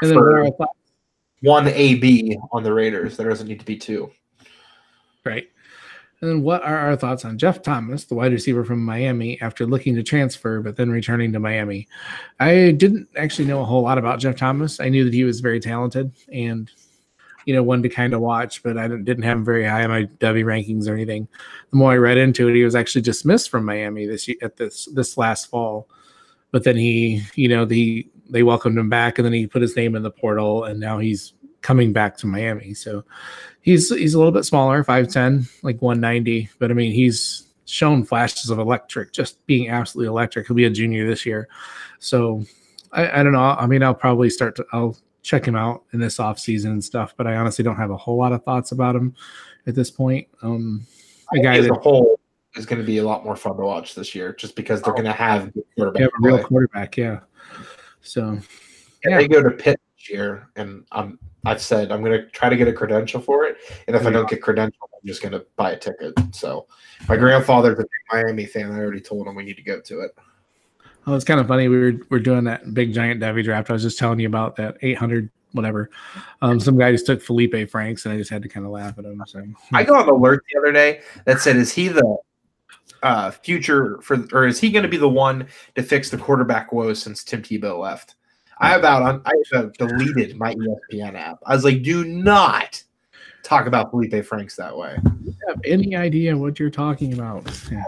then one AB on the Raiders. There doesn't need to be 2. Right. And then what are our thoughts on Jeff Thomas, the wide receiver from Miami, after looking to transfer but then returning to Miami? I didn't actually know a whole lot about Jeff Thomas. I knew that he was very talented and, one to kind of watch, but I didn't have him very high in my Devy rankings or anything. The more I read into it, he was actually dismissed from Miami this last fall. But then they welcomed him back, and then he put his name in the portal, and now he's coming back to Miami. So he's a little bit smaller, 5'10", like 190. But I mean, he's shown flashes of electric, just being absolutely electric. He'll be a junior this year. So I don't know. I mean, I'll check him out in this offseason and stuff, but I honestly don't have a whole lot of thoughts about him at this point. A guy as a whole is going to be a lot more fun to watch this year, just because they're going to have a real quarterback. Yeah. So they go to Pitt this year, and I've said I'm going to try to get a credential for it, and if I don't get credential, I'm just going to buy a ticket. So my grandfather's a Miami fan. I already told him we need to go to it. Oh, it's kind of funny. We're doing that big giant Devy draft. I was just telling you about that 800 whatever. Some guy just took Felipe Franks, and I just had to kind of laugh at him. So I got an alert the other day that said, "Is he the future or is he going to be the one to fix the quarterback woes since Tim Tebow left?" I have deleted my ESPN app. I was like, do not talk about Felipe Franks that way. Do you have any idea what you're talking about? Yeah.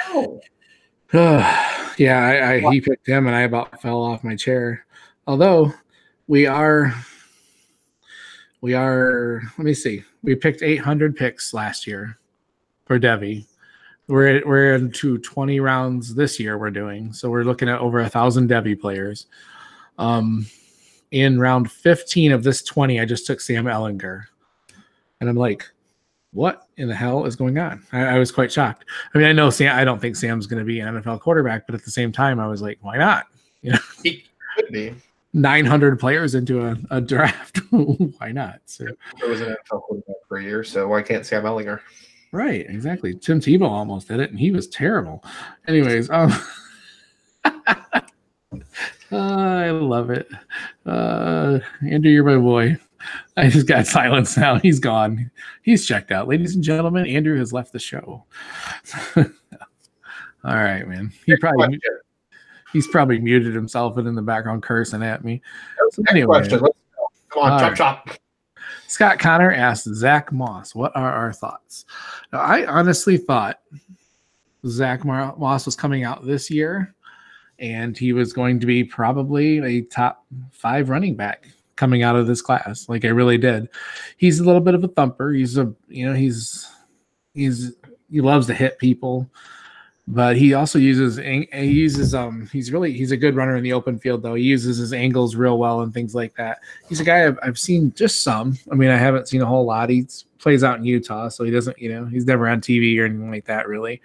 No. He picked him, and I about fell off my chair. Although we are. Let me see. We picked 800 picks last year for Devy. We're into 20 rounds this year. We're doing so. We're looking at over 1,000 Devy players. In round 15 of this 20, I just took Sam Ehlinger, and I'm like, what in the hell is going on? I was quite shocked. I mean, I know I don't think Sam's going to be an NFL quarterback, but at the same time, I was like, why not? He could be 900 players into a draft. Why not? So there was an NFL quarterback for a year, so why can't Sam Ehlinger? Right, exactly. Tim Tebow almost did it, and he was terrible. Anyways, I love it. Andrew, you're my boy. I just got silence now. He's gone. He's checked out. Ladies and gentlemen, Andrew has left the show. All right, man. He's probably muted himself and in the background cursing at me. So anyway, let's go. Come on, chop. Scott Connor asked Zach Moss, what are our thoughts? Now, I honestly thought Zach Moss was coming out this year, and he was going to be probably a top 5 running back coming out of this class. Like I really did. He's a little bit of a thumper. He loves to hit people, but he also uses he's a good runner in the open field though. He uses his angles real well and things like that. He's a guy I've seen just some. I mean, I haven't seen a whole lot. He plays out in Utah, so he doesn't, he's never on TV or anything like that really.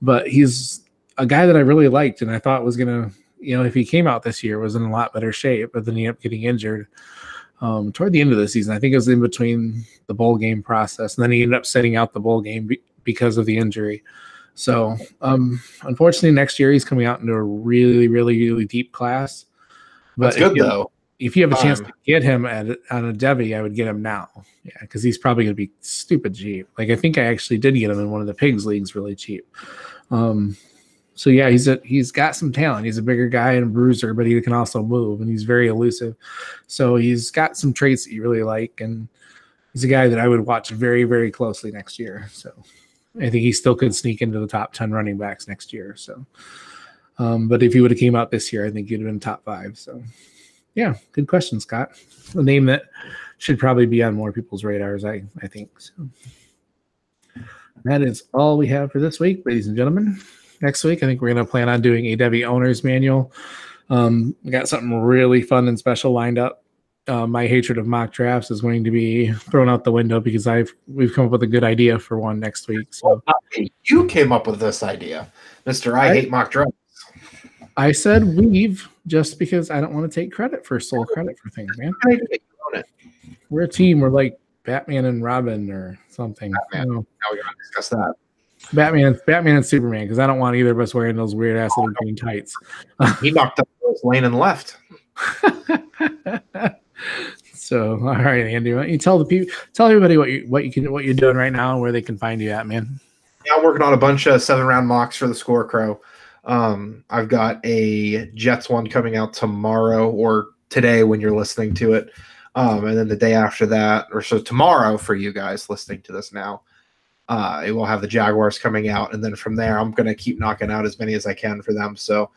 But he's a guy that I really liked and I thought was gonna, if he came out this year, was in a lot better shape, but then he ended up getting injured toward the end of the season. I think it was in between the bowl game process, and then he ended up sitting out the bowl game because of the injury. So unfortunately, next year he's coming out into a really, really, really deep class. But that's good though. If you have a chance to get him on a Devy, I would get him now. Yeah, because he's probably going to be stupid cheap. Like I think I actually did get him in one of the pigs leagues really cheap. So yeah, he's got some talent. He's a bigger guy and a bruiser, but he can also move, and he's very elusive. So he's got some traits that you really like, and he's a guy that I would watch very, very closely next year. So I think he still could sneak into the top 10 running backs next year. So, but if he would have came out this year, I think he'd have been top 5. So yeah, good question, Scott. A name that should probably be on more people's radars, I think. So that is all we have for this week, ladies and gentlemen. Next week, I think we're going to plan on doing a Devy owner's manual. We got something really fun and special lined up. My hatred of mock drafts is going to be thrown out the window because we've come up with a good idea for one next week. So you came up with this idea, Mr. I hate mock drafts. I said we've just because I don't want to take sole credit for things, man. We're a team. We're like Batman and Robin or something. Batman. Now we're going to discuss that. Batman and Superman, because I don't want either of us wearing those weird ass little green tights. He knocked up those lane and left. So, all right, Andy, why don't you tell everybody what you're doing right now and where they can find you at, man. Yeah, I'm working on a bunch of 7-round mocks for the Score Crow. I've got a Jets one coming out tomorrow or today when you're listening to it. And then the day after that, or so tomorrow for you guys listening to this now, it will have the Jaguars coming out. And then from there, I'm going to keep knocking out as many as I can for them. So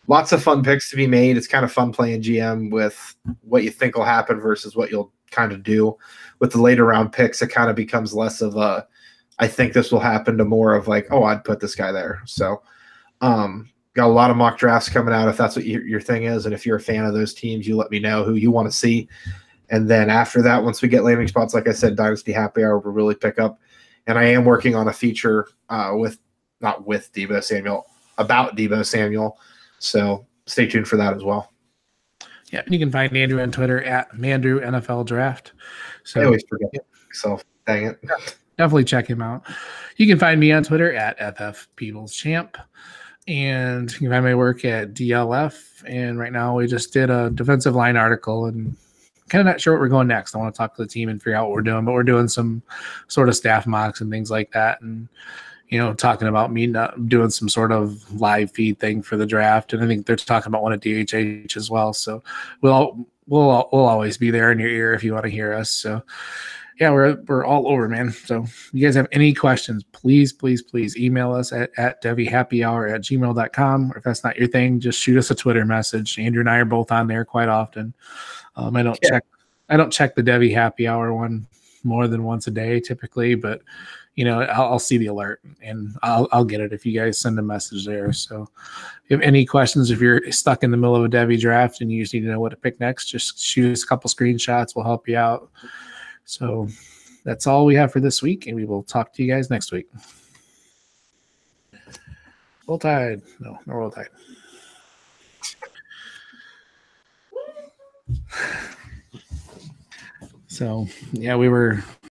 lots of fun picks to be made. It's kind of fun playing GM with what you think will happen versus what you'll kind of do. With the later round picks, it kind of becomes less of a, I think this will happen, to more of like, oh, I'd put this guy there. So got a lot of mock drafts coming out if that's what your thing is. And if you're a fan of those teams, you let me know who you want to see. And then after that, once we get landing spots, like I said, Dynasty Happy Hour will really pick up. And I am working on a feature not with Deebo Samuel, about Deebo Samuel. So stay tuned for that as well. Yeah, and you can find Andrew on Twitter at Mandrew NFL Draft. So I always forget myself. Dang it. Definitely check him out. You can find me on Twitter at FF Peoples Champ. And you can find my work at DLF. And right now we just did a defensive line article and kind of not sure what we're going next. I want to talk to the team and figure out what we're doing, but we're doing some sort of staff mocks and things like that. And, talking about me not doing some sort of live feed thing for the draft. And I think they're talking about one at DHH as well. So we'll always be there in your ear if you want to hear us. So yeah, we're all over, man. So if you guys have any questions, please email us at devyhappyhour@gmail.com. Or if that's not your thing, just shoot us a Twitter message. Andrew and I are both on there quite often. I don't check the Devy Happy Hour one more than once a day typically, but I'll see the alert and I'll get it if you guys send a message there. So if you have any questions, if you're stuck in the middle of a Devy draft and you just need to know what to pick next, just shoot us a couple screenshots. We'll help you out. So that's all we have for this week, and we will talk to you guys next week. Roll Tide. No Roll Tide. So yeah, we were